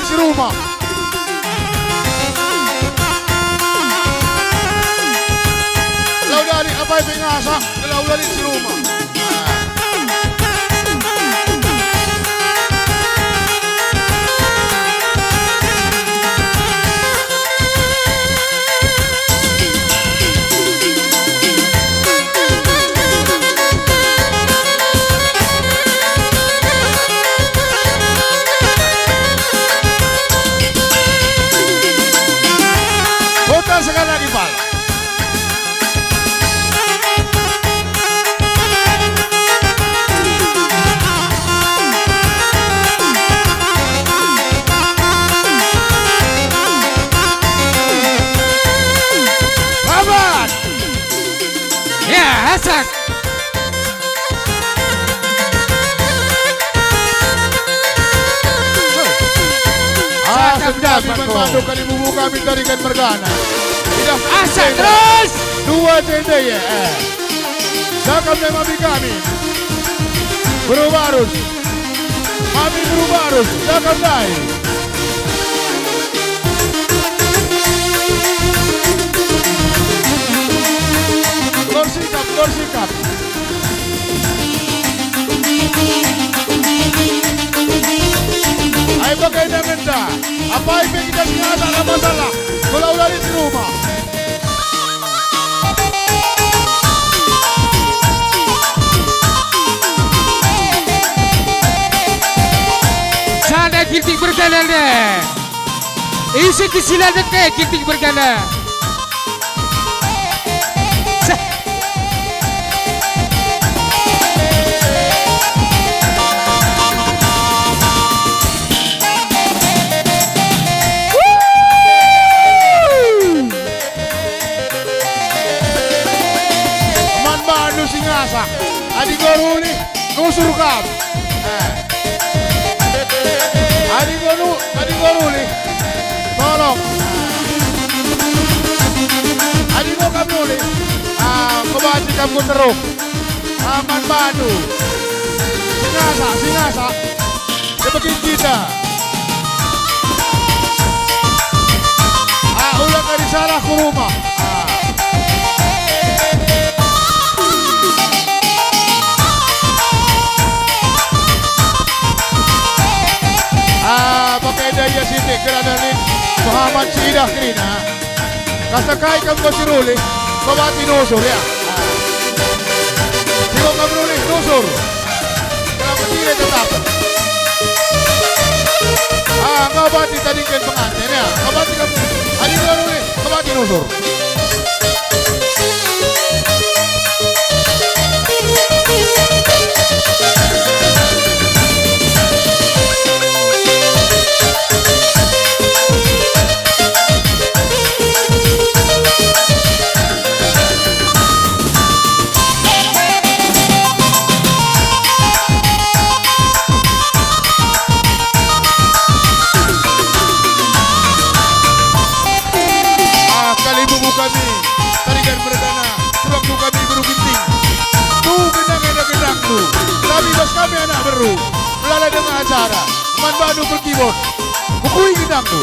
si Ruma. Laudali abay pengasa, laudali si Ruma. Sekali lagi Pal. Selamat. Ya, Hasan. Sedap membantu kali bubu kami tarikan Mergana. Hasan terus. Dua tenda ya. Zakam dan mami kami. Berubarus. Mami berubarus. Zakam dai. Korsikap, korsikap. Ay bagay na ganda. Apa yang kita sinasa na masalah. Kalau udah di rumah. Sana Ginting Bergana deh. Isi kesilan deh Ginting Bergana. Adi Goruli, nusur kap. Adi Goruli, tolong. Adi Goruli, kebaci kamu teruk. Aman Badu, Singasa, sebagai kita. Ulang kali salah ke rumah. Pakai daya sini kerana ni Muhammad Sidah Krina. Kasakai kamu Basiruli, kebati nusur ya. Sibuk kamu Ruli nusur. Kenapa tidak tetap? Kebati tadi kan pengantin ya. Kebati kamu, adik Ruli, kebati nusur. Kami anak beru, melalui dengan acara, Man Badu berkibot, bukui gedang tu.